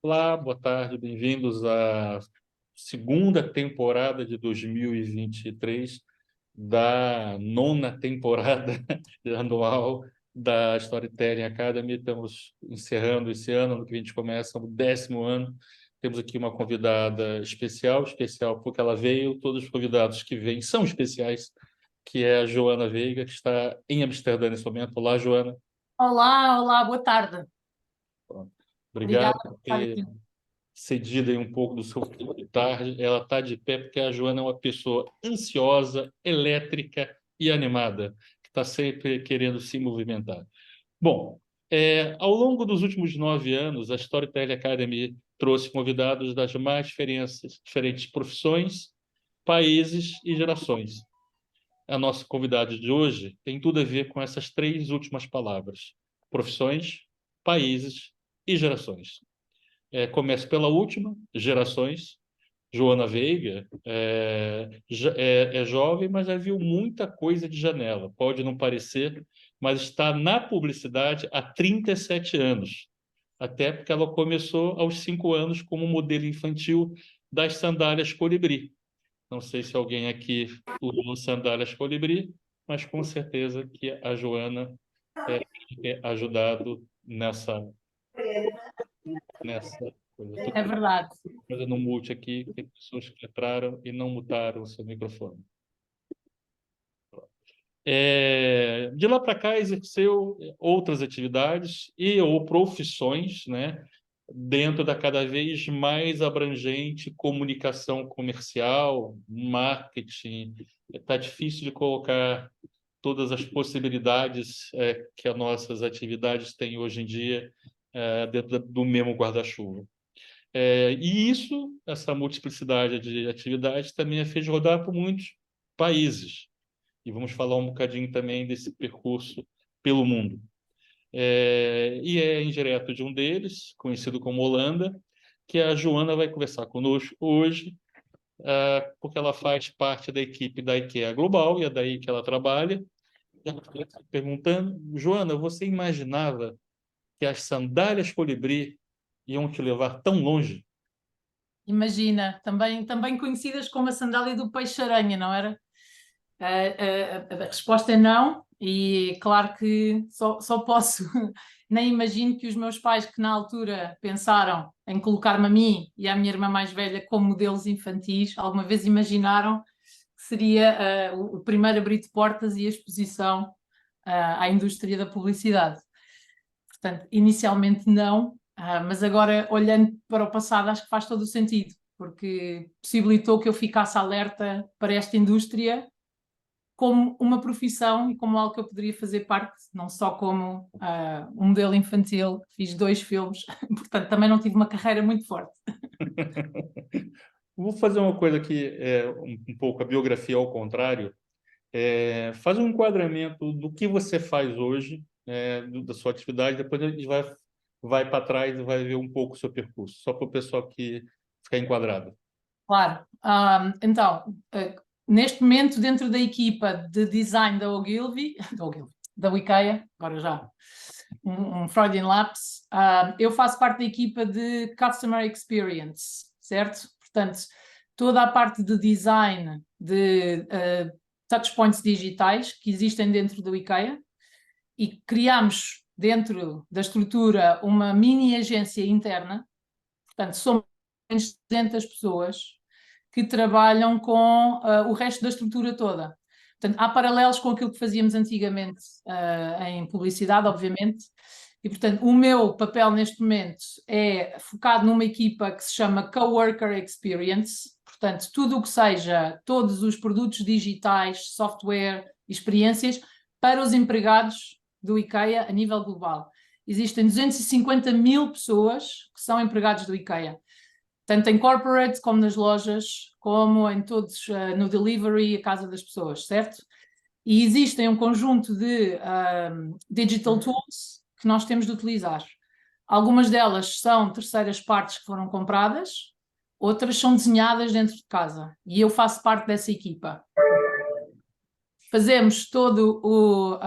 Olá, boa tarde, bem-vindos à segunda temporada de 2023 da nona temporada anual da Storytelling Academy. Estamos encerrando esse ano, no que a gente começa o 10º ano. Temos aqui uma convidada especial porque ela veio, todos os convidados que vêm são especiais, que é a Joana Veiga, que está em Amsterdã nesse momento. Olá, Joana. Olá, olá, boa tarde. Pronto. Obrigada Obrigado por por estar ter aqui. cedido aí um pouco do seu tempo de tarde. Ela está de pé porque a Joana é uma pessoa ansiosa, elétrica e animada, que está sempre querendo se movimentar. Bom, ao longo dos últimos 9 anos, a Storytelling Academy trouxe convidados das mais diferentes profissões, países e gerações. A nossa convidada de hoje tem tudo a ver com essas três últimas palavras: profissões, países e gerações. Começo pela última, gerações. Joana Veiga é jovem, mas já viu muita coisa de janela. Pode não parecer, mas está na publicidade há 37 anos. Até porque ela começou aos 5 anos como modelo infantil das sandálias Colibri. Não sei se alguém aqui usou sandálias Colibri, mas com certeza que a Joana é ajudado nessa coisa. Estou É verdade. fazendo um mute aqui, tem pessoas que entraram e não mutaram o seu microfone. De lá para cá, exerceu outras atividades e ou profissões, né, dentro da cada vez mais abrangente comunicação comercial, marketing. Está difícil de colocar todas as possibilidades que as nossas atividades têm hoje em dia dentro do mesmo guarda-chuva. E essa multiplicidade de atividades também a fez rodar por muitos países. E vamos falar um bocadinho também desse percurso pelo mundo. E é indireto de um deles, conhecido como Holanda, que a Joana vai conversar conosco hoje, porque ela faz parte da equipe da IKEA Global, e é daí que ela trabalha. E ela está perguntando: Joana, você imaginava que as sandálias Colibri iam te levar tão longe? Imagina, também conhecidas como a sandália do peixe-aranha, não era? A resposta é não, e claro que só posso, nem imagino que os meus pais, que na altura pensaram em colocar-me a mim e à minha irmã mais velha como modelos infantis, alguma vez imaginaram que seria o primeiro abrir de portas e a exposição à indústria da publicidade. Portanto, inicialmente não, mas agora olhando para o passado acho que faz todo o sentido, porque possibilitou que eu ficasse alerta para esta indústria como uma profissão e como algo que eu poderia fazer parte, não só como um modelo infantil. Fiz 2 filmes, portanto também não tive uma carreira muito forte. Vou fazer uma coisa aqui, um pouco a biografia ao contrário. Faz um enquadramento do que você faz hoje, da sua atividade, depois a gente vai para trás e vai ver um pouco o seu percurso, só para o pessoal que ficar enquadrado. Claro. Então, neste momento, dentro da equipa de design da Ogilvy, da IKEA, agora já um Freudian lapse, eu faço parte da equipa de Customer Experience, certo? Portanto, toda a parte de design de touchpoints digitais que existem dentro do IKEA, e criamos dentro da estrutura uma mini agência interna. Portanto, somos 200 pessoas que trabalham com o resto da estrutura toda. Portanto, há paralelos com aquilo que fazíamos antigamente em publicidade, obviamente, e, portanto, o meu papel neste momento é focado numa equipa que se chama Coworker Experience. Portanto, tudo o que seja, todos os produtos digitais, software, experiências para os empregados do IKEA a nível global. Existem 250 mil pessoas que são empregados do IKEA, tanto em corporate como nas lojas, como em todos, no delivery, a casa das pessoas, certo? E existem um conjunto de digital tools que nós temos de utilizar. Algumas delas são terceiras partes que foram compradas, outras são desenhadas dentro de casa, e eu faço parte dessa equipa. Fazemos todo o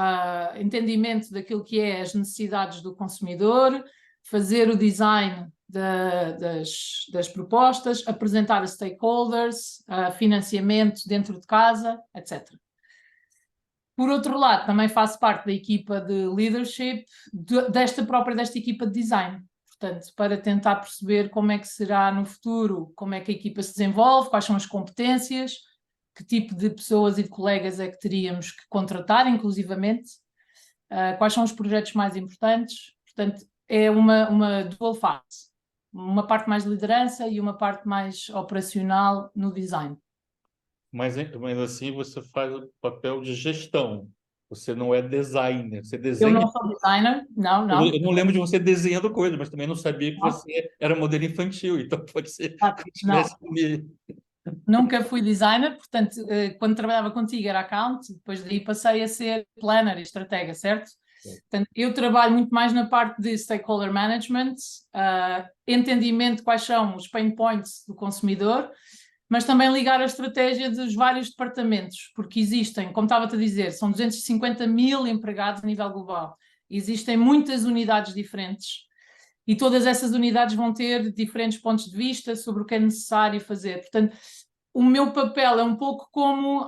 entendimento daquilo que é as necessidades do consumidor, fazer o design das propostas, apresentar a stakeholders, financiamento dentro de casa, etc. Por outro lado, também faço parte da equipa de leadership desta equipa de design. Portanto, para tentar perceber como é que será no futuro, como é que a equipa se desenvolve, quais são as competências, que tipo de pessoas e de colegas é que teríamos que contratar, inclusivamente, quais são os projetos mais importantes. Portanto, é uma dual phase, uma parte mais de liderança e uma parte mais operacional no design. Mas assim você faz o papel de gestão. Você não é designer, você desenha. Eu não sou designer, não. Eu não lembro de você desenhando coisa, mas também não sabia que você era modelo infantil, então pode ser que eu tivesse me... Nunca fui designer, portanto, quando trabalhava contigo era account, depois daí passei a ser planner e estratega, certo? Portanto, eu trabalho muito mais na parte de stakeholder management, entendimento de quais são os pain points do consumidor, mas também ligar a estratégia dos vários departamentos, porque existem, como estava-te a dizer, são 250 mil empregados a nível global, existem muitas unidades diferentes e todas essas unidades vão ter diferentes pontos de vista sobre o que é necessário fazer. Portanto, o meu papel é um pouco como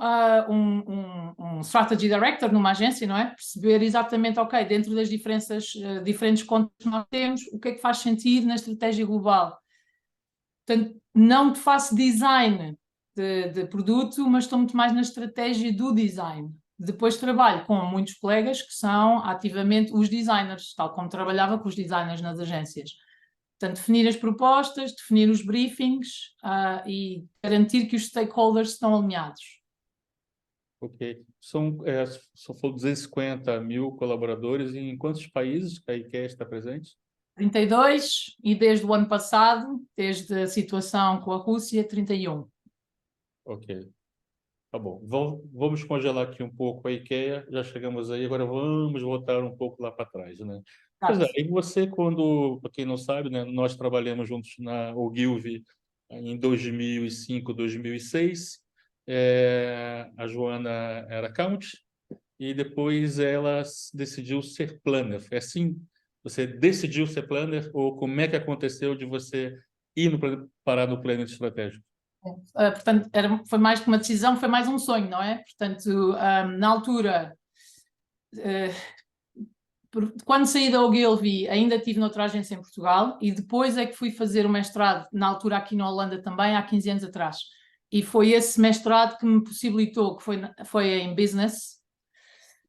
um strategy director numa agência, não é? Perceber exatamente, ok, dentro das diferentes contas que nós temos, o que é que faz sentido na estratégia global. Portanto, não faço design de produto, mas estou muito mais na estratégia do design. Depois trabalho com muitos colegas que são ativamente os designers, tal como trabalhava com os designers nas agências. Portanto, definir as propostas, definir os briefings e garantir que os stakeholders estão alinhados. Ok. São 250 mil colaboradores em quantos países que a IKEA está presente? 32 e desde o ano passado, desde a situação com a Rússia, 31. Ok. Tá bom. Vamos congelar aqui um pouco a IKEA, já chegamos aí, agora vamos voltar um pouco lá para trás, né? Pois é, e você, para quem não sabe, né, nós trabalhamos juntos na Ogilvy em 2005, 2006. A Joana era account e depois ela decidiu ser planner. Foi assim? Você decidiu ser planner ou como é que aconteceu de você parar no planner estratégico? Portanto, foi mais que uma decisão, foi mais um sonho, não é? Portanto, na altura, quando saí da Ogilvy, ainda estive noutra agência em Portugal e depois é que fui fazer o mestrado, na altura aqui na Holanda também, há 15 anos atrás. E foi esse mestrado que me possibilitou, que foi em business,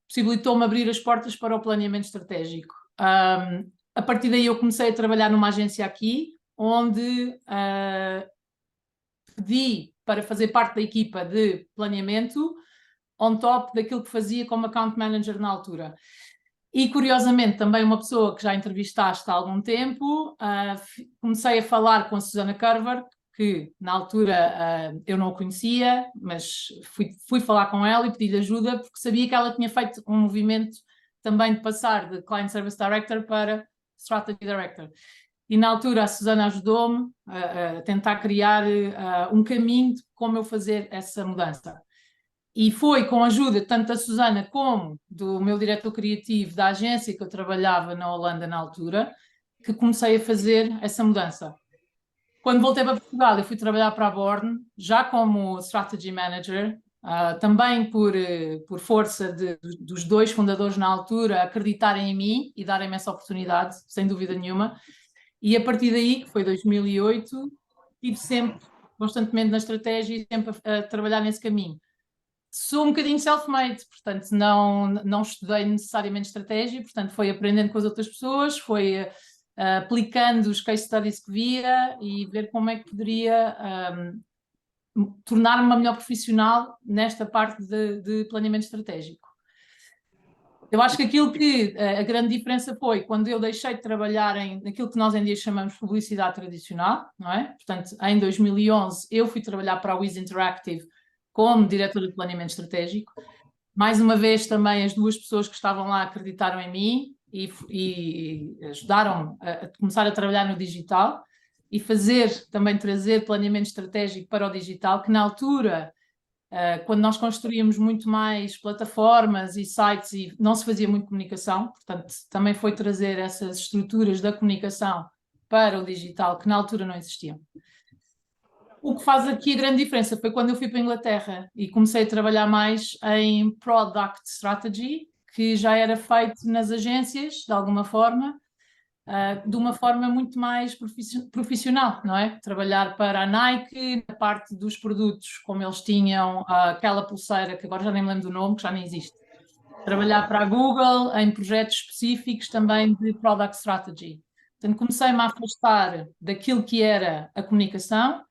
possibilitou-me abrir as portas para o planeamento estratégico. A partir daí eu comecei a trabalhar numa agência aqui, onde pedi para fazer parte da equipa de planeamento, on top daquilo que fazia como account manager na altura. E, curiosamente, também uma pessoa que já entrevistaste há algum tempo, comecei a falar com a Susana Carver, que na altura eu não a conhecia, mas fui falar com ela e pedi-lhe ajuda, porque sabia que ela tinha feito um movimento também de passar de Client Service Director para Strategy Director. E na altura a Susana ajudou-me a tentar criar um caminho de como eu fazer essa mudança. E foi com a ajuda tanto da Susana como do meu diretor criativo da agência que eu trabalhava na Holanda na altura, que comecei a fazer essa mudança. Quando voltei para Portugal, eu fui trabalhar para a Born, já como Strategy Manager, também por força dos dois fundadores na altura acreditarem em mim e darem-me essa oportunidade, sem dúvida nenhuma. E a partir daí, que foi 2008, estive sempre constantemente na estratégia e sempre a trabalhar nesse caminho. Sou um bocadinho self-made, portanto não estudei necessariamente estratégia, portanto foi aprendendo com as outras pessoas, foi aplicando os case studies que via e ver como é que poderia tornar-me uma melhor profissional nesta parte de planeamento estratégico. Eu acho que aquilo que a grande diferença foi quando eu deixei de trabalhar naquilo que nós em dia chamamos de publicidade tradicional, não é? Portanto, em 2011 eu fui trabalhar para a Wiz Interactive como diretora de planeamento estratégico. Mais uma vez também as duas pessoas que estavam lá acreditaram em mim e ajudaram a começar a trabalhar no digital e também trazer planeamento estratégico para o digital, que na altura Quando nós construíamos muito mais plataformas e sites e não se fazia muito comunicação, portanto, também foi trazer essas estruturas da comunicação para o digital que na altura não existiam. O que faz aqui a grande diferença foi quando eu fui para a Inglaterra e comecei a trabalhar mais em Product Strategy, que já era feito nas agências, de alguma forma, de uma forma muito mais profissional, não é? Trabalhar para a Nike, na parte dos produtos, como eles tinham aquela pulseira, que agora já nem me lembro do nome, que já nem existe. Trabalhar para a Google em projetos específicos também de Product Strategy. Portanto, comecei-me a afastar daquilo que era a comunicação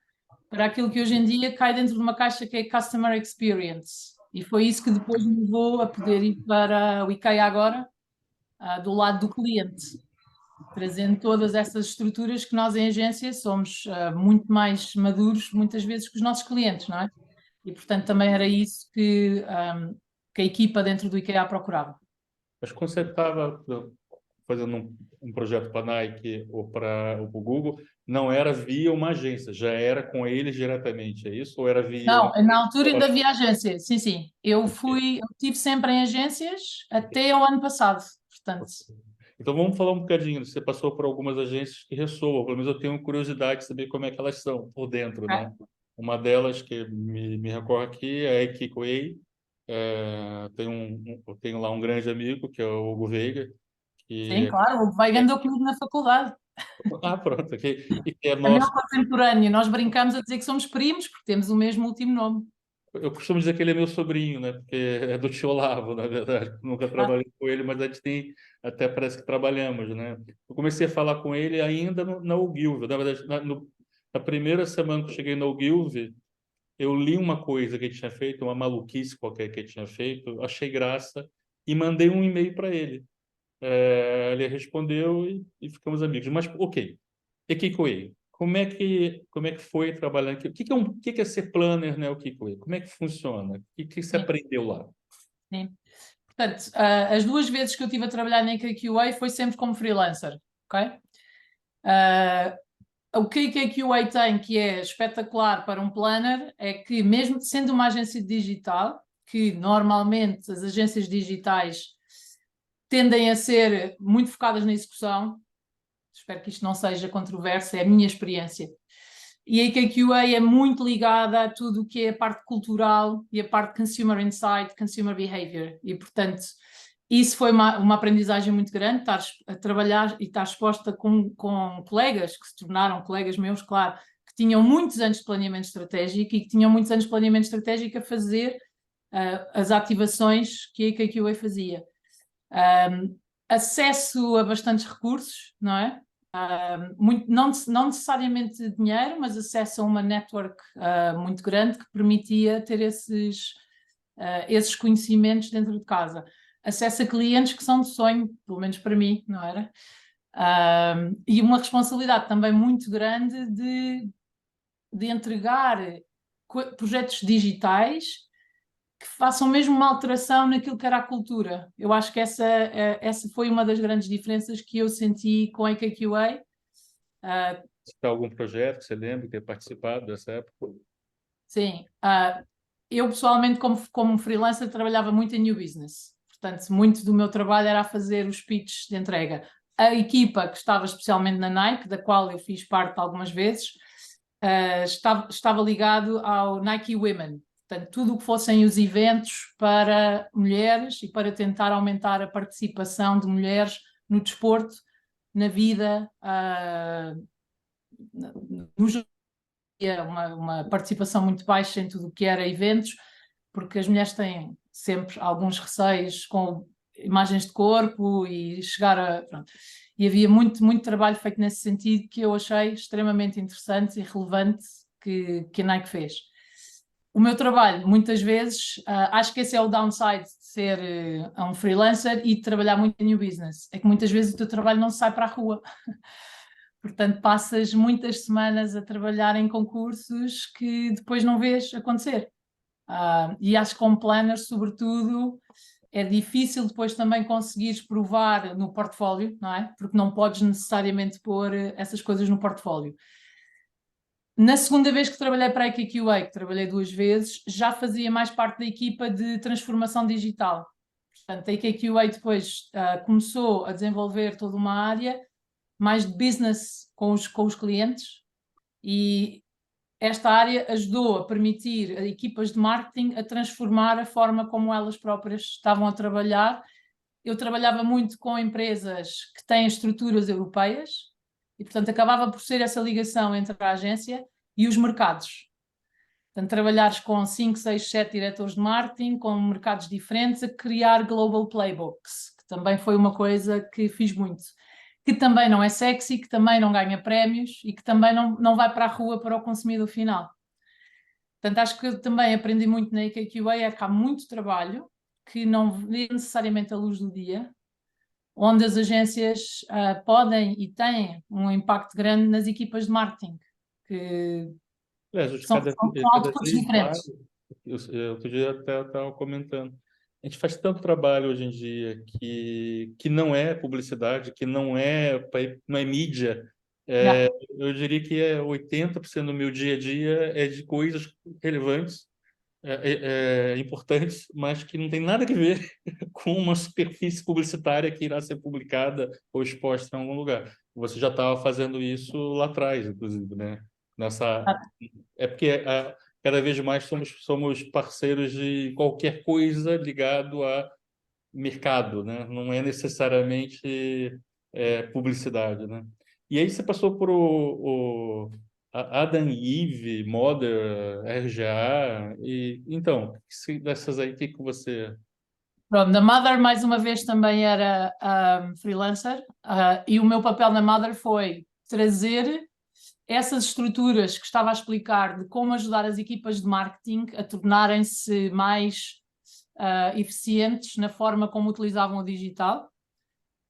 para aquilo que hoje em dia cai dentro de uma caixa que é Customer Experience. E foi isso que depois me levou a poder ir para o IKEA agora, do lado do cliente, trazendo todas essas estruturas que nós em agência somos muito mais maduros muitas vezes que os nossos clientes, não é? E portanto também era isso que a equipa dentro do IKEA procurava. Mas quando você estava fazendo um projeto para a Nike ou para o Google, não era via uma agência, já era com eles diretamente, é isso? Ou era via Não, uma... na altura ainda havia agência, sim, sim. Eu estive sempre em agências até o ano passado, portanto. Então vamos falar um bocadinho. Você passou por algumas agências que ressoam, pelo menos eu tenho curiosidade de saber como é que elas são por dentro, né? Uma delas que me recorre aqui é a Equiquay. Eu tenho lá um grande amigo, que é o Hugo Veiga, Sim, que claro, o Veiga andou comigo na faculdade. pronto, e que é É meu nosso. contemporâneo, nós brincamos a dizer que somos primos, porque temos o mesmo último nome. Eu costumo dizer que ele é meu sobrinho, né? Porque é do tio Olavo, na verdade. Nunca Ah, trabalhei com ele, mas a gente tem, até parece que trabalhamos, né? Eu comecei a falar com ele ainda na Ogilvy. Na verdade, na primeira semana que eu cheguei na Ogilvy, eu li uma coisa que ele tinha feito, uma maluquice qualquer que ele tinha feito, achei graça e mandei um e-mail para ele. Ele respondeu e ficamos amigos. Mas, ok. E Kikoe, como é que foi trabalhar aqui? O que é ser planner, né, o Kikoe? Como é que funciona? O que você sim, aprendeu lá? sim. Portanto, as duas vezes que eu estive a trabalhar na KQA foi sempre como freelancer, ok? O que a KQA tem que é espetacular para um planner é que mesmo sendo uma agência digital, que normalmente as agências digitais tendem a ser muito focadas na execução, espero que isto não seja controverso, é a minha experiência. E a KQA é muito ligada a tudo o que é a parte cultural e a parte consumer insight, consumer behavior. E, portanto, isso foi uma aprendizagem muito grande, estar a trabalhar e estar exposta com colegas que se tornaram colegas meus, claro, que tinham muitos anos de planeamento estratégico e que tinham muitos anos de planeamento estratégico a fazer as ativações que a KQA fazia. Acesso a bastantes recursos, não é? Não necessariamente dinheiro, mas acesso a uma network muito grande que permitia ter esses conhecimentos dentro de casa. Acesso a clientes que são de sonho, pelo menos para mim, não era? E uma responsabilidade também muito grande de entregar projetos digitais que façam mesmo uma alteração naquilo que era a cultura. Eu acho que essa foi uma das grandes diferenças que eu senti com a AKQA. Se tem algum projeto que você lembra de ter participado dessa época? Sim, eu pessoalmente, como freelancer, trabalhava muito em new business. Portanto, muito do meu trabalho era a fazer os pitches de entrega. A equipa que estava especialmente na Nike, da qual eu fiz parte algumas vezes, estava ligado ao Nike Women. Portanto, tudo o que fossem os eventos para mulheres e para tentar aumentar a participação de mulheres no desporto, na vida, no uma participação muito baixa em tudo o que era eventos, porque as mulheres têm sempre alguns receios com imagens de corpo e chegar a... Pronto. E havia muito, muito trabalho feito nesse sentido que eu achei extremamente interessante e relevante que a Nike fez. O meu trabalho, muitas vezes, acho que esse é o downside de ser um freelancer e de trabalhar muito em new business, é que muitas vezes o teu trabalho não sai para a rua. Portanto, passas muitas semanas a trabalhar em concursos que depois não vês acontecer. E acho que com planner, sobretudo, é difícil depois também conseguires provar no portfólio, não é? Porque não podes necessariamente pôr essas coisas no portfólio. Na segunda vez que trabalhei para a AKQA, que trabalhei 2 vezes, já fazia mais parte da equipa de transformação digital. Portanto, a AKQA depois começou a desenvolver toda uma área mais de business com os clientes, e esta área ajudou a permitir a equipas de marketing a transformar a forma como elas próprias estavam a trabalhar. Eu trabalhava muito com empresas que têm estruturas europeias e, portanto, acabava por ser essa ligação entre a agência e os mercados. Portanto, trabalhares com 5, 6, 7 diretores de marketing, com mercados diferentes, a criar global playbooks, que também foi uma coisa que fiz muito. Que também não é sexy, que também não ganha prémios e que também não vai para a rua para o consumidor final. Portanto, acho que eu também aprendi muito na AKQA, é que há muito trabalho que não vê necessariamente a luz do dia, onde as agências podem e têm um impacto grande nas equipas de marketing, que são outputs vez mais, diferentes. outro dia até estava comentando, a gente faz tanto trabalho hoje em dia que não é publicidade, que não é mídia. Yeah. Eu diria que 80% do meu dia a dia é de coisas relevantes, importantes, mas que não tem nada a ver com uma superfície publicitária que irá ser publicada ou exposta em algum lugar. Você já estava fazendo isso lá atrás, inclusive, né? Nessa, é porque cada vez mais somos parceiros de qualquer coisa ligado a mercado, né? Não é necessariamente publicidade, né? E aí você passou por a Adam e Eve, Mother, RGA, e então, dessas aí, o que você... Pronto, na Mother, mais uma vez, também era freelancer, e o meu papel na Mother foi trazer essas estruturas que estava a explicar de como ajudar as equipas de marketing a tornarem-se mais eficientes na forma como utilizavam o digital,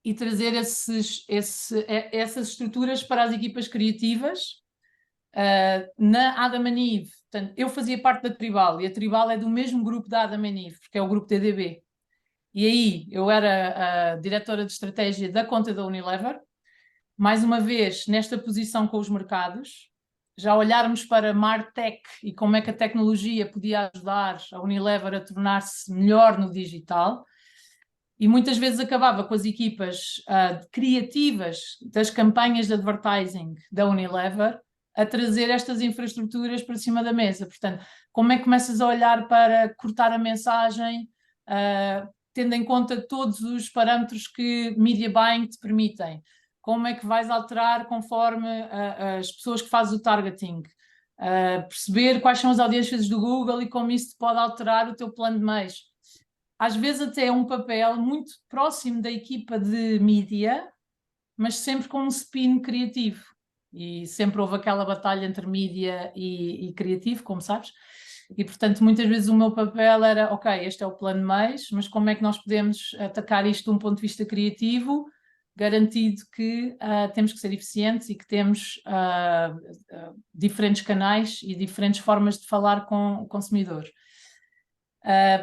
e trazer essas estruturas para as equipas criativas. Na Adam and Eve, portanto, eu fazia parte da Tribal, e a Tribal é do mesmo grupo da Adam and Eve, porque é o grupo TDB. E aí eu era a diretora de estratégia da conta da Unilever, mais uma vez nesta posição com os mercados, já olharmos para MarTech e como é que a tecnologia podia ajudar a Unilever a tornar-se melhor no digital, e muitas vezes acabava com as equipas criativas das campanhas de advertising da Unilever a trazer estas infraestruturas para cima da mesa. Portanto, como é que começas a olhar para cortar a mensagem, tendo em conta todos os parâmetros que Media Buying te permitem? Como é que vais alterar conforme as pessoas que fazem o targeting? Perceber quais são as audiências do Google e como isso pode alterar o teu plano de mês. Às vezes até é um papel muito próximo da equipa de mídia, mas sempre com um spin criativo. E sempre houve aquela batalha entre mídia e criativo, como sabes. E, portanto, muitas vezes o meu papel era, ok, este é o plano de mês, mas como é que nós podemos atacar isto de um ponto de vista criativo, garantido que temos que ser eficientes e que temos diferentes canais e diferentes formas de falar com o consumidor.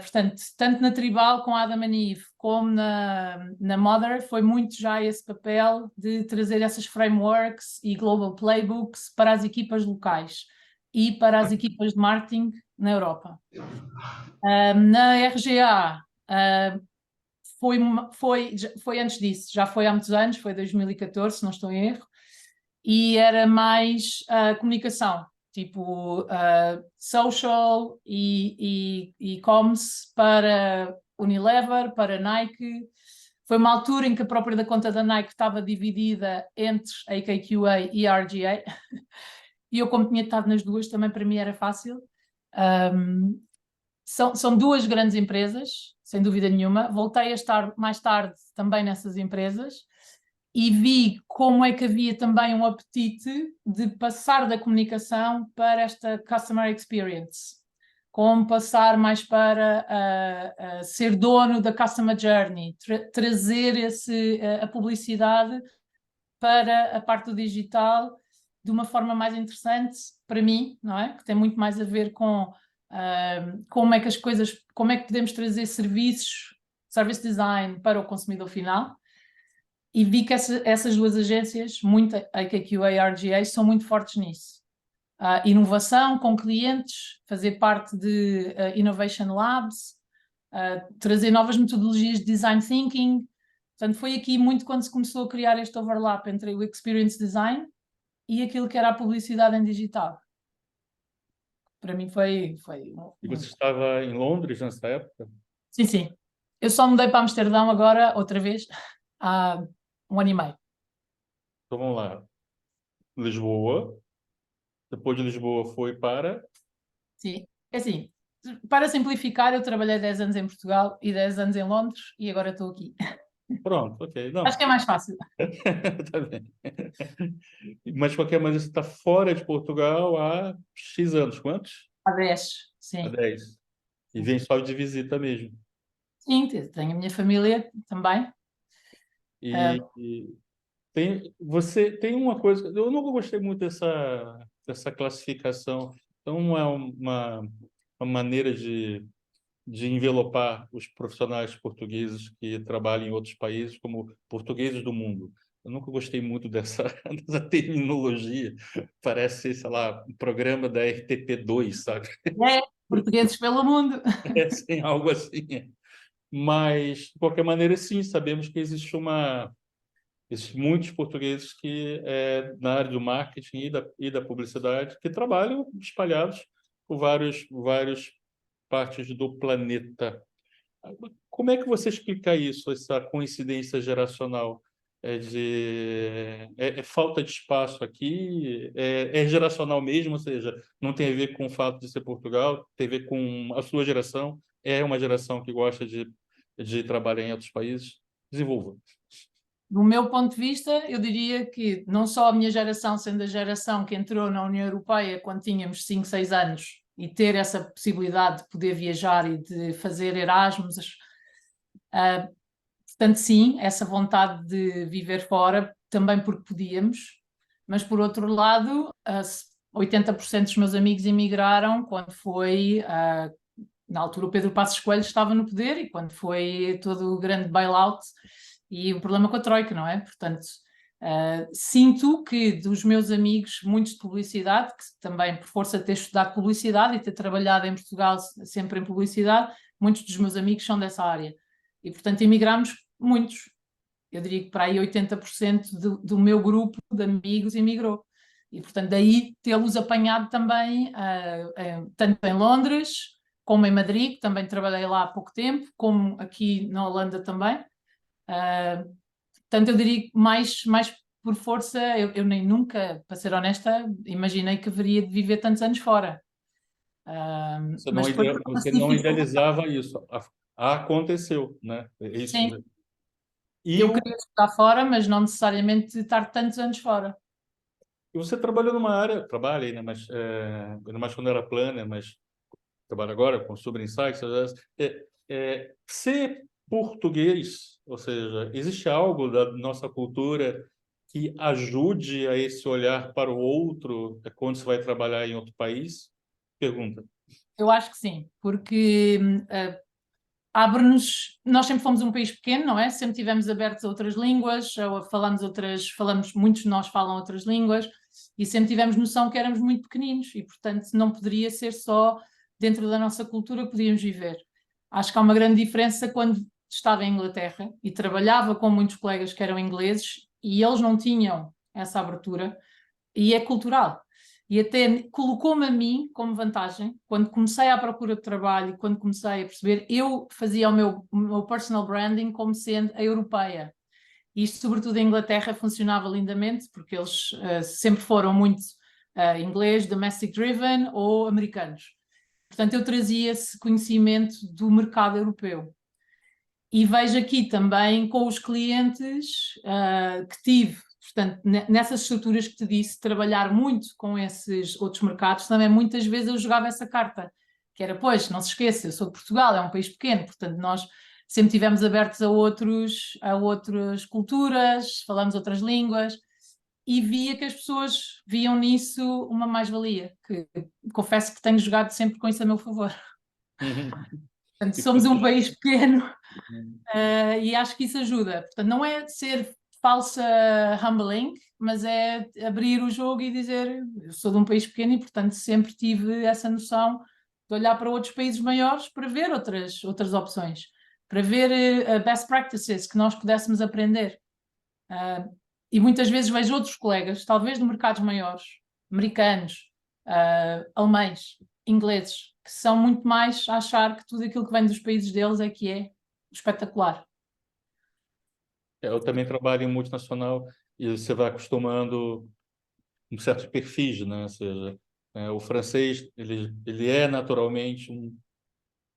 Portanto, tanto na Tribal com a Adam and Eve como na Mother foi muito já esse papel de trazer essas frameworks e global playbooks para as equipas locais e para as equipas de marketing na Europa. Na RGA foi antes disso, já foi há muitos anos, foi 2014, se não estou em erro, e era mais comunicação, tipo social e e-commerce para Unilever, para Nike. Foi uma altura em que a própria da conta da Nike estava dividida entre a AKQA e a RGA, e eu, como tinha estado nas duas, também para mim era fácil. São duas grandes empresas, sem dúvida nenhuma. Voltei a estar mais tarde também nessas empresas, e vi como é que havia também um apetite de passar da comunicação para esta customer experience, como passar mais para ser dono da customer journey, trazer a publicidade para a parte do digital de uma forma mais interessante para mim, não é? Que tem muito mais a ver com como é que as coisas, como é que podemos trazer serviços, service design para o consumidor final. E vi que essas duas agências, muito a AKQA e a RGA, são muito fortes nisso. inovação com clientes, fazer parte de Innovation Labs, trazer novas metodologias de design thinking. Portanto, foi aqui muito quando se começou a criar este overlap entre o experience design e aquilo que era a publicidade em digital. Para mim foi... E você estava em Londres nessa época? Sim, sim. Eu só mudei para Amsterdão agora, outra vez, há 1 ano e meio. Então vamos lá. Lisboa. Depois de Lisboa foi para... Sim, é assim, para simplificar, eu trabalhei 10 anos em Portugal e 10 anos em Londres e agora estou aqui. Pronto, ok. Não, Acho que é mais fácil. tá bem. Mas de qualquer maneira, você está fora de Portugal há X anos. Quantos? Há 10, Há sim. 10. E vem só de visita mesmo. Sim, tenho a minha família também. E você tem uma coisa... Eu nunca gostei muito dessa classificação. Então, é uma maneira de envelopar os profissionais portugueses que trabalham em outros países como portugueses do mundo. Eu nunca gostei muito dessa terminologia. Parece, sei lá, um programa da RTP2, sabe? Portugueses pelo mundo. É assim, algo assim. Mas, de qualquer maneira, sim, sabemos que existem muitos portugueses que, na área do marketing e da publicidade, que trabalham espalhados por vários partes do planeta. Como é que você explica isso, essa coincidência geracional? É falta de espaço aqui? É geracional mesmo? Ou seja, não tem a ver com o fato de ser Portugal, tem a ver com a sua geração? É uma geração que gosta de trabalhar em outros países? Desenvolva. Do meu ponto de vista, eu diria que não só a minha geração, sendo a geração que entrou na União Europeia quando tínhamos 5, 6 anos e ter essa possibilidade de poder viajar e de fazer Erasmus, portanto, sim, essa vontade de viver fora, também porque podíamos, mas por outro lado, 80% dos meus amigos emigraram quando foi, na altura o Pedro Passos Coelho estava no poder e quando foi todo o grande bailout e o problema com a Troika, não é? Portanto, sinto que dos meus amigos, muitos de publicidade, que também por força de ter estudado publicidade e ter trabalhado em Portugal sempre em publicidade, muitos dos meus amigos são dessa área. E, portanto, emigramos muitos. Eu diria que para aí 80% do meu grupo de amigos emigrou. E, portanto, daí tê-los apanhado também, tanto em Londres, como em Madrid, que também trabalhei lá há pouco tempo, como aqui na Holanda também. Portanto, eu diria que mais por força, eu nem nunca, para ser honesta, imaginei que haveria de viver tantos anos fora. Mas depois Você não idealizava isso. Aconteceu, né? É isso. sim, E eu queria estar fora, mas não necessariamente estar tantos anos fora. você trabalhou numa área, trabalhei, né? Mas ainda mais quando era planner, mas trabalho agora com Sobre Insights. Ser português, ou seja, existe algo da nossa cultura que ajude a esse olhar para o outro quando você vai trabalhar em outro país? Pergunta. Eu acho que sim, porque abre-nos. Nós sempre fomos um país pequeno, não é? Sempre tivemos abertos a outras línguas, muitos de nós falam outras línguas e sempre tivemos noção que éramos muito pequeninos e, portanto, não poderia ser só dentro da nossa cultura que podíamos viver. Acho que há uma grande diferença quando estava em Inglaterra e trabalhava com muitos colegas que eram ingleses e eles não tinham essa abertura e é cultural. E até colocou-me a mim como vantagem, quando comecei à procura de trabalho, quando comecei a perceber, eu fazia o meu personal branding como sendo a europeia. E isto, sobretudo em Inglaterra, funcionava lindamente, porque eles sempre foram muito inglês, domestic driven ou americanos. Portanto, eu trazia esse conhecimento do mercado europeu. E vejo aqui também com os clientes que tive, portanto, nessas estruturas que te disse, trabalhar muito com esses outros mercados, também muitas vezes eu jogava essa carta, que era, pois, não se esqueça, eu sou de Portugal, é um país pequeno, portanto nós sempre estivemos abertos a outras culturas, falamos outras línguas, e via que as pessoas viam nisso uma mais-valia, que confesso que tenho jogado sempre com isso a meu favor. Portanto, E somos um vocês- país pequeno, e acho que isso ajuda. Portanto, não é ser falsa humbling, mas é abrir o jogo e dizer, eu sou de um país pequeno e, portanto, sempre tive essa noção de olhar para outros países maiores para ver outras opções, para ver best practices que nós pudéssemos aprender. E muitas vezes vejo outros colegas, talvez de mercados maiores, americanos, alemães, ingleses, que são muito mais a achar que tudo aquilo que vem dos países deles é que é espetacular. Eu também trabalho em multinacional e você vai acostumando com certos perfis, né? Ou seja, o francês, ele é naturalmente um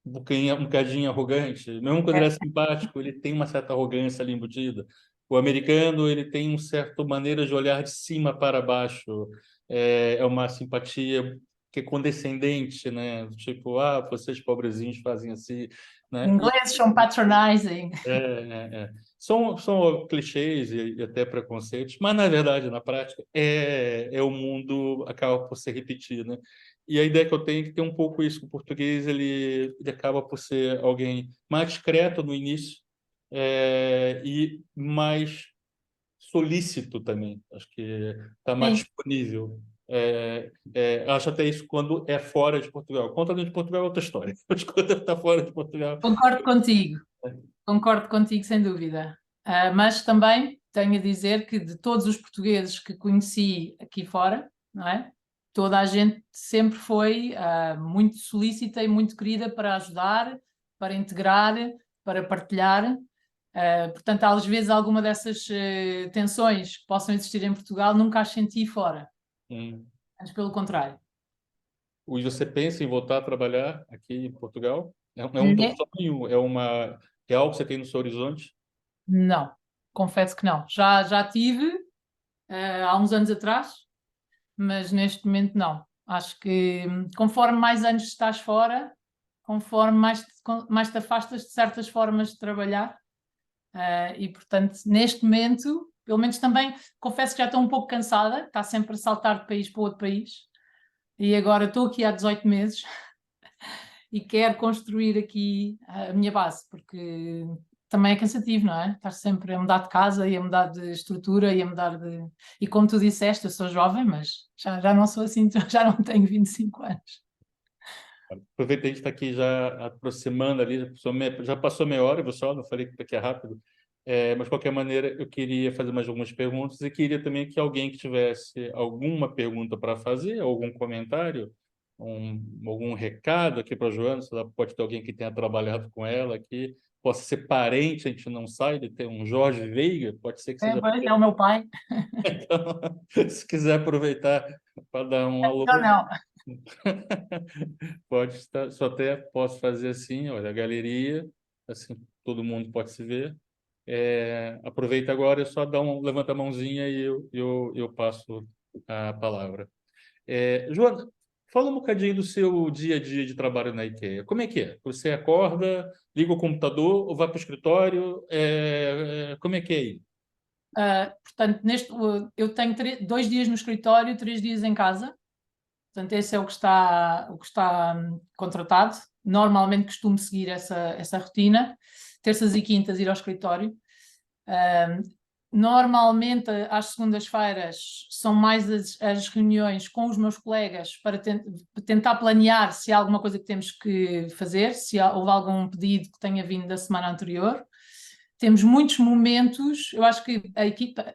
bocadinho arrogante. Mesmo quando ele é simpático, ele tem uma certa arrogância ali embutida. O americano, ele tem uma certa maneira de olhar de cima para baixo. É uma simpatia que é condescendente, né? Tipo, vocês pobrezinhos fazem assim, né? Ingleses são patronizing. São clichês e até preconceitos, mas na verdade, na prática, o mundo acaba por se repetir, né? E a ideia que eu tenho é que tem um pouco isso com o português, ele acaba por ser alguém mais discreto no início, e mais solícito também. Acho que está mais Sim, disponível. Acho até isso quando é fora de Portugal. Quando está dentro de Portugal é outra história. Mas quando está fora de Portugal. concordo contigo sem dúvida. Mas também tenho a dizer que de todos os portugueses que conheci aqui fora, não é? Toda a gente sempre foi muito solícita e muito querida para ajudar, para integrar, para partilhar. Portanto, às vezes alguma dessas tensões que possam existir em Portugal nunca as senti fora, Hum. mas pelo contrário. E você pensa em voltar a trabalhar aqui em Portugal? É um sonho? É algo que você tem no seu horizonte? Não, confesso que não. Já tive há uns anos atrás, mas neste momento não. Acho que conforme mais anos estás fora, conforme mais te afastas de certas formas de trabalhar, e portanto, neste momento, pelo menos também, confesso que já estou um pouco cansada, está sempre a saltar de país para outro país, e agora estou aqui há 18 meses e quero construir aqui a minha base, porque também é cansativo, não é? Estar sempre a mudar de casa e a mudar de estrutura e a mudar de... E como tu disseste, eu sou jovem, mas já não sou assim, já não tenho 25 anos. Aproveita, a gente está aqui já aproximando ali, já passou meia hora, pessoal, não falei que é rápido. Mas, de qualquer maneira, eu queria fazer mais algumas perguntas e queria também que alguém que tivesse alguma pergunta para fazer, algum comentário, algum recado aqui para a Joana, se ela pode ter alguém que tenha trabalhado com ela aqui, possa ser parente, a gente não sabe, tem um Jorge Veiga, pode ser que seja. É o meu pai. Então, se quiser aproveitar para dar um alô. Não, não. Pode estar, só até posso fazer assim, olha, a galeria, assim, todo mundo pode se ver. Aproveita agora, é só levanta a mãozinha e eu passo a palavra. Joana, fala um bocadinho do seu dia a dia de trabalho na IKEA. Como é que é? Você acorda, liga o computador ou vai para o escritório? Como é que é aí? Portanto, eu tenho 2 dias no escritório, 3 dias em casa. Portanto, esse é o que está contratado. Normalmente costumo seguir essa rotina. Terças e quintas ir ao escritório. Normalmente, às segundas-feiras, são mais as reuniões com os meus colegas para tentar planear se há alguma coisa que temos que fazer, se houve algum pedido que tenha vindo da semana anterior. Temos muitos momentos, eu acho que a equipa,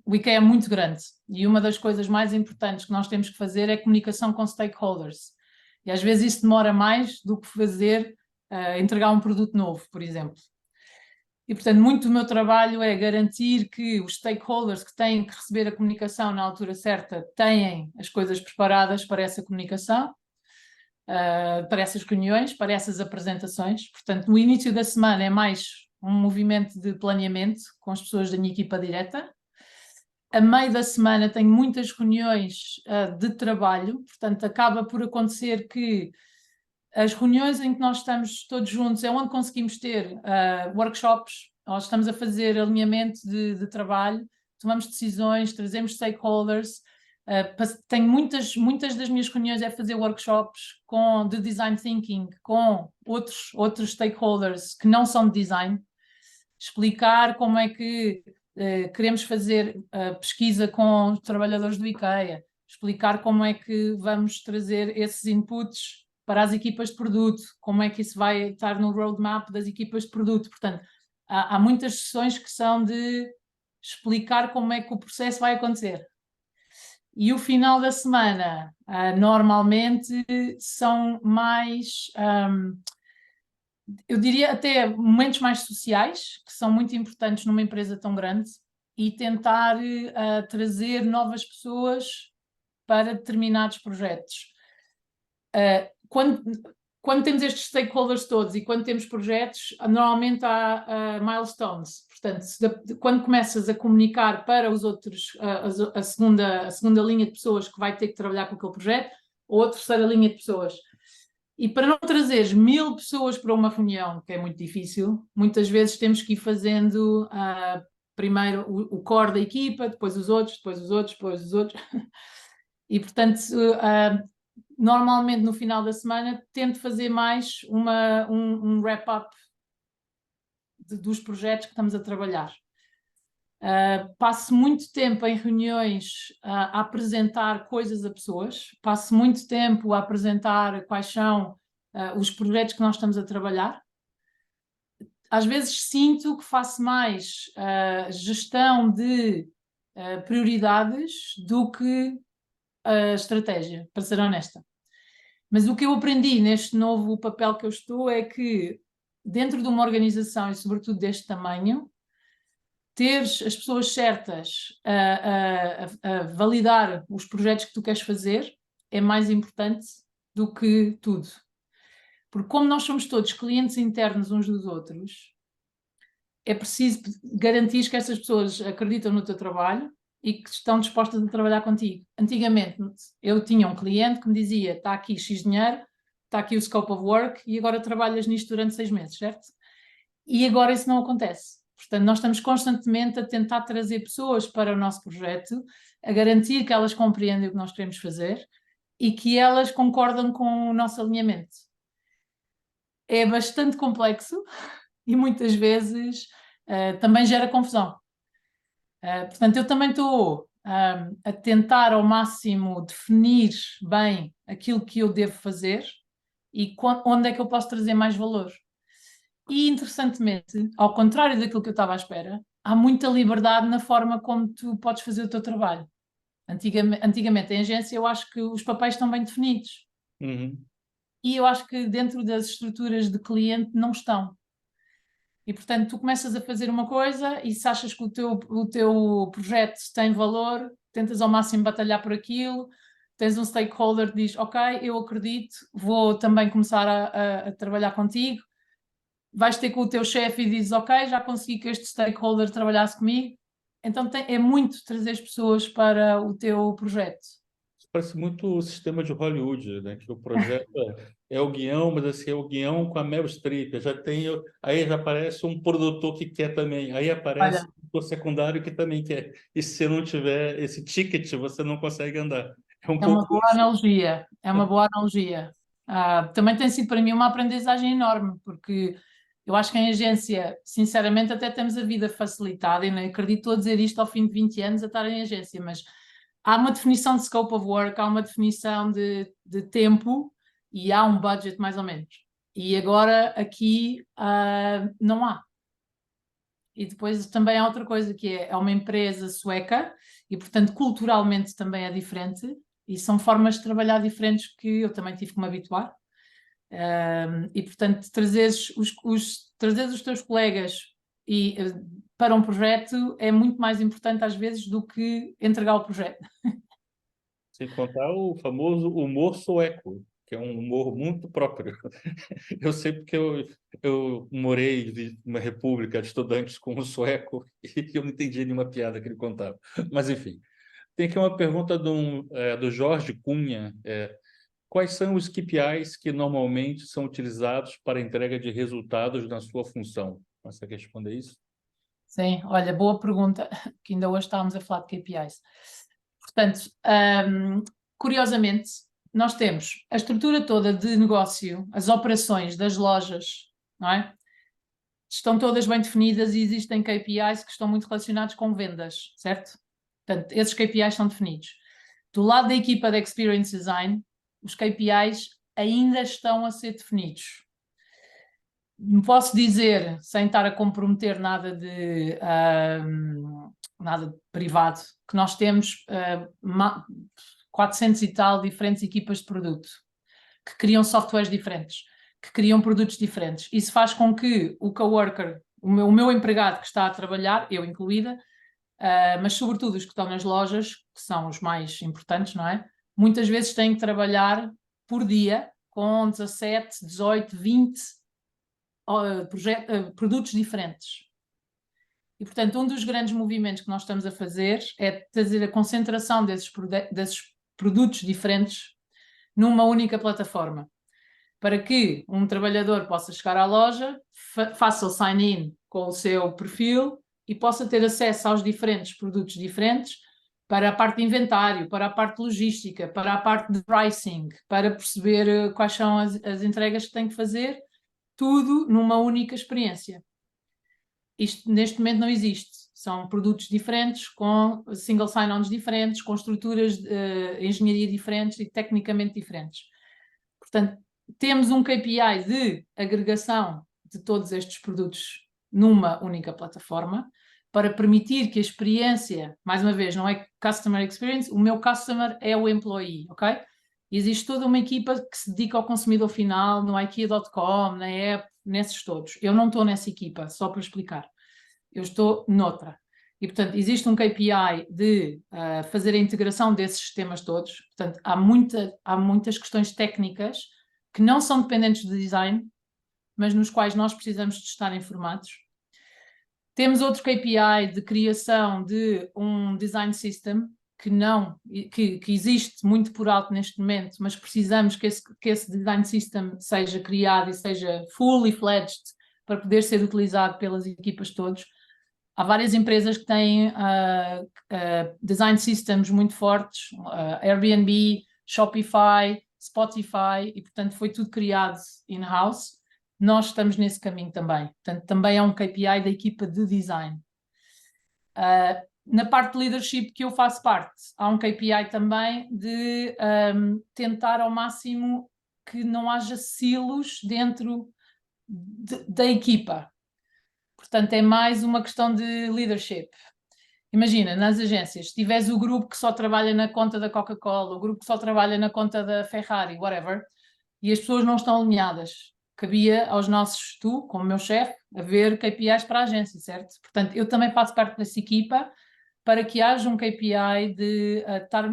o IKEA é muito grande e uma das coisas mais importantes que nós temos que fazer é comunicação com stakeholders. E às vezes isso demora mais do que entregar um produto novo, por exemplo. E, portanto, muito do meu trabalho é garantir que os stakeholders que têm que receber a comunicação na altura certa têm as coisas preparadas para essa comunicação, para essas reuniões, para essas apresentações. Portanto, no início da semana é mais um movimento de planeamento com as pessoas da minha equipa direta. A meio da semana tenho muitas reuniões de trabalho, portanto, acaba por acontecer que as reuniões em que nós estamos todos juntos é onde conseguimos ter workshops, nós estamos a fazer alinhamento de trabalho, tomamos decisões, trazemos stakeholders. Tenho muitas das minhas reuniões é fazer workshops de design thinking com outros stakeholders que não são de design, explicar como é que queremos fazer pesquisa com os trabalhadores do IKEA, explicar como é que vamos trazer esses inputs para as equipas de produto, como é que isso vai estar no roadmap das equipas de produto. Portanto, há muitas sessões que são de explicar como é que o processo vai acontecer. E o final da semana, normalmente, são mais, eu diria até momentos mais sociais, que são muito importantes numa empresa tão grande, e tentar trazer novas pessoas para determinados projetos. Quando temos estes stakeholders todos e quando temos projetos, normalmente há milestones. Portanto, quando começas a comunicar para os outros, a segunda linha de pessoas que vai ter que trabalhar com aquele projeto, ou a terceira linha de pessoas. E para não trazeres 1000 pessoas para uma reunião, que é muito difícil, muitas vezes temos que ir fazendo primeiro o core da equipa, depois os outros, depois os outros, depois os outros. E, portanto, normalmente no final da semana tento fazer mais um wrap-up dos projetos que estamos a trabalhar. Passo muito tempo em reuniões a apresentar coisas a pessoas, passo muito tempo a apresentar quais são os projetos que nós estamos a trabalhar. Às vezes sinto que faço mais gestão de prioridades do que a estratégia, para ser honesta. Mas o que eu aprendi neste novo papel que eu estou é que dentro de uma organização e sobretudo deste tamanho, teres as pessoas certas a validar os projetos que tu queres fazer é mais importante do que tudo. Porque como nós somos todos clientes internos uns dos outros, é preciso garantir que essas pessoas acreditam no teu trabalho e que estão dispostas a trabalhar contigo. Antigamente, eu tinha um cliente que me dizia, está aqui X dinheiro, está aqui o scope of work e agora trabalhas nisto durante 6 meses, certo? E agora isso não acontece. Portanto, nós estamos constantemente a tentar trazer pessoas para o nosso projeto, a garantir que elas compreendem o que nós queremos fazer e que elas concordam com o nosso alinhamento. É bastante complexo e muitas vezes também gera confusão. Portanto, eu também estou a tentar ao máximo definir bem aquilo que eu devo fazer e onde é que eu posso trazer mais valor. E, interessantemente, ao contrário daquilo que eu estava à espera, há muita liberdade na forma como tu podes fazer o teu trabalho. Antigamente, em agência, eu acho que os papéis estão bem definidos. Uhum. E eu acho que dentro das estruturas de cliente não estão. E, portanto, tu começas a fazer uma coisa e se achas que o teu projeto tem valor, tentas ao máximo batalhar por aquilo, tens um stakeholder que diz, ok, eu acredito, vou também começar a trabalhar contigo, vais ter com o teu chefe e dizes, ok, já consegui que este stakeholder trabalhasse comigo. Então é muito trazer as pessoas para o teu projeto. Parece muito o sistema de Hollywood, né? Que o projeto é o guião, mas assim, é o guião com a Meryl Streep. Aí já aparece um produtor que quer também. Aí aparece Olha, um produtor secundário que também quer. E se não tiver esse ticket, você não consegue andar. É um é uma pouco boa isso. analogia, é uma boa analogia. Também tem sido para mim uma aprendizagem enorme, porque eu acho que em agência, sinceramente, até temos a vida facilitada, e não acredito a dizer isto ao fim de 20 anos a estar em agência, mas há uma definição de scope of work, há uma definição de tempo e há um budget mais ou menos. E agora aqui não há. E depois também há outra coisa que é uma empresa sueca e, portanto, culturalmente também é diferente e são formas de trabalhar diferentes que eu também tive que me habituar. E, portanto, trazeres os teus colegas para um projeto é muito mais importante às vezes do que entregar o projeto. Sem contar o famoso humor sueco, que é um humor muito próprio. Eu sei porque eu morei em uma república de estudantes com um sueco e eu não entendi nenhuma piada que ele contava. Mas, enfim. Tem aqui uma pergunta do Jorge Cunha. Quais são os KPIs que normalmente são utilizados para a entrega de resultados na sua função? Você quer responder isso? Sim, olha, boa pergunta, que ainda hoje estávamos a falar de KPIs. Portanto, curiosamente, nós temos a estrutura toda de negócio, as operações das lojas, não é? estão todas bem definidas e existem KPIs que estão muito relacionados com vendas, certo? Portanto, esses KPIs são definidos. Do lado da equipa de Experience Design, os KPIs ainda estão a ser definidos. Não posso dizer, sem estar a comprometer nada de privado, que nós temos 400 e tal diferentes equipas de produto, que criam softwares diferentes, que criam produtos diferentes. Isso faz com que o coworker, o meu empregado que está a trabalhar, eu incluída, mas sobretudo os que estão nas lojas, que são os mais importantes, não é? Muitas vezes têm que trabalhar por dia com 17, 18, 20 produtos diferentes. E, portanto, um dos grandes movimentos que nós estamos a fazer é trazer a concentração desses produtos diferentes numa única plataforma, para que um trabalhador possa chegar à loja, faça o sign-in com o seu perfil e possa ter acesso aos diferentes produtos diferentes para a parte de inventário, para a parte de logística, para a parte de pricing, para perceber quais são as entregas que tem que fazer, tudo numa única experiência. Isto neste momento não existe. São produtos diferentes, com single sign-ons diferentes, com estruturas de engenharia diferentes e tecnicamente diferentes. Portanto, temos um KPI de agregação de todos estes produtos numa única plataforma para permitir que a experiência, mais uma vez, não é customer experience, o meu customer é o employee, ok? Existe toda uma equipa que se dedica ao consumidor final, no IKEA.com, na app, nesses todos. Eu não estou nessa equipa, só para explicar. Eu estou noutra. E, portanto, existe um KPI de fazer a integração desses sistemas todos. Portanto, há muitas questões técnicas que não são dependentes do design, mas nos quais nós precisamos de estar informados. Temos outro KPI de criação de um design system que existe muito por alto neste momento, mas precisamos que esse design system seja criado e seja fully fledged para poder ser utilizado pelas equipas todas. Há várias empresas que têm design systems muito fortes, Airbnb, Shopify, Spotify, e portanto foi tudo criado in-house. Nós estamos nesse caminho também. Portanto, também é um KPI da equipa de design. Na parte de leadership que eu faço parte, há um KPI também de tentar ao máximo que não haja silos dentro da equipa. Portanto, é mais uma questão de leadership. Imagina, nas agências, se tiveres o grupo que só trabalha na conta da Coca-Cola, o grupo que só trabalha na conta da Ferrari, whatever, e as pessoas não estão alinhadas, cabia aos nossos, tu, como meu chefe, haver KPIs para a agência, certo? Portanto, eu também faço parte dessa equipa para que haja um KPI de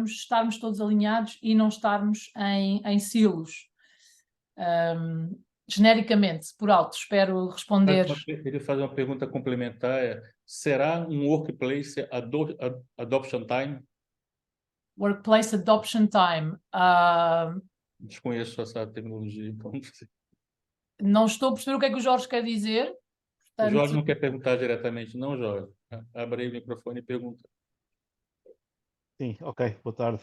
estarmos todos alinhados e não estarmos em silos. Genericamente, por alto, espero responder. Ele faz uma pergunta complementar. Será um workplace adoption time? Workplace adoption time. Desconheço essa terminologia, então não sei. Não estou a perceber o que é que o Jorge quer dizer. O Jorge não quer perguntar diretamente, não, Jorge. Abre aí o microfone e pergunta. Sim, ok, boa tarde.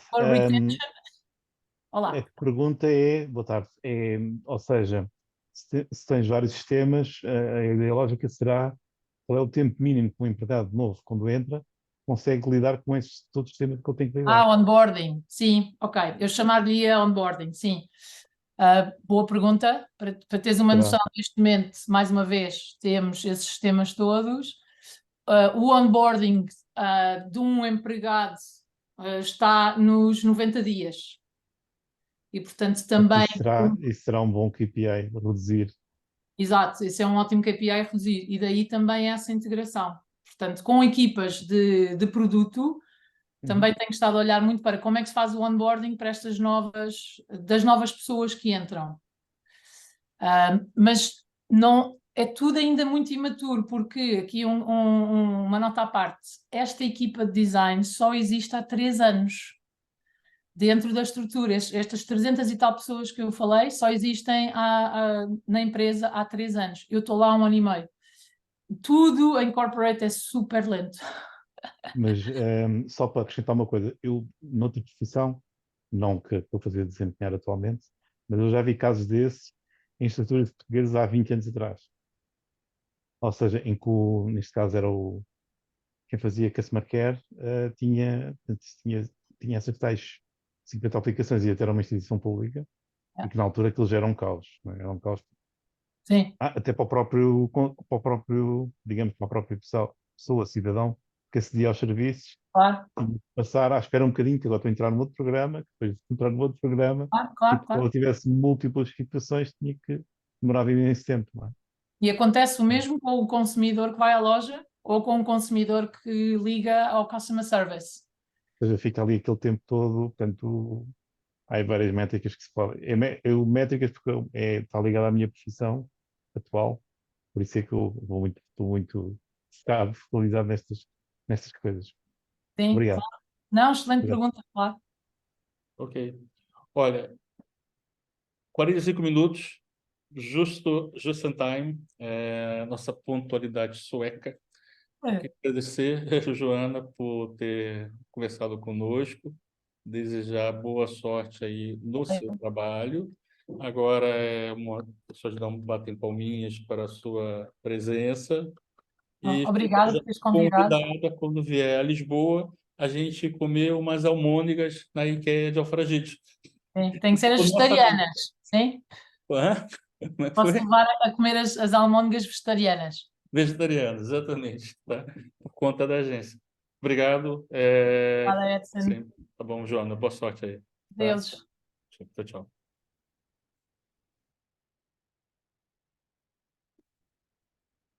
Olá. A pergunta é, boa tarde, ou seja, se tens vários sistemas, a ideia lógica será qual é o tempo mínimo que um empregado novo, quando entra, consegue lidar com esses todos os sistemas que ele tem que lidar. Onboarding, sim, ok. Eu chamar-lhe onboarding, sim. Boa pergunta, para teres uma noção, neste momento, mais uma vez, temos esses sistemas todos. O onboarding de um empregado está nos 90 dias. E, portanto, também... Isso será um bom KPI, reduzir. Exato, esse é um ótimo KPI a reduzir. E daí também essa integração. Portanto, com equipas de produto, também tenho estado a olhar muito para como é que se faz o onboarding para estas das novas pessoas que entram. Mas não, é tudo ainda muito imaturo, porque aqui uma nota à parte, esta equipa de design só existe há 3 anos. Dentro das estruturas, estas 300 e tal pessoas que eu falei só existem na empresa há 3 anos. Eu estou lá há 1 ano e meio. Tudo em corporate é super lento. Mas só para acrescentar uma coisa, eu, noutra profissão, não que estou a fazer desempenhar atualmente, mas eu já vi casos desses em estruturas portuguesas há 20 anos atrás. ou seja, em que neste caso era quem fazia Customer Care, portanto, tinha essas tais 50 aplicações e até era uma instituição pública, e que na altura aquilo já era um caos, não é? Era um caos. Sim, Até para o próprio, digamos, para a própria pessoa, cidadão, que acedia aos serviços, claro, tinha que passar à espera um bocadinho, que agora estou a entrar num outro programa, que depois de entrar num outro programa, claro, e claro, que se claro. ela tivesse múltiplas situações, tinha que demorar imenso tempo, não é? E acontece o mesmo com o consumidor que vai à loja ou com o consumidor que liga ao customer service. Ou seja, fica ali aquele tempo todo, portanto, há várias métricas que se podem. Métricas porque está ligado à minha profissão atual, por isso é que eu estou muito focado, focalizado nestas coisas. Sim, Obrigado. claro. Não, excelente Obrigado. pergunta, claro. Ok. Olha, 45 minutos, just in time, nossa pontualidade sueca. Quero agradecer, Joana, por ter conversado conosco, desejar boa sorte aí no seu trabalho. Agora só de dar bater palminhas para a sua presença e Obrigada já por teres convidado. convidada quando vier a Lisboa a gente comer umas almôndegas na IKEA de Alfragide. Sim, tem que ser as O nosso vegetarianas, sim? Hã? Como é que Posso foi? levar a comer as almôndegas vegetarianas. Vegetariano, exatamente, tá? Por conta da agência. Obrigado. Obrigada, Edson. Sim, tá bom, Joana. Boa sorte aí, tá? Deus. Tchau, tchau.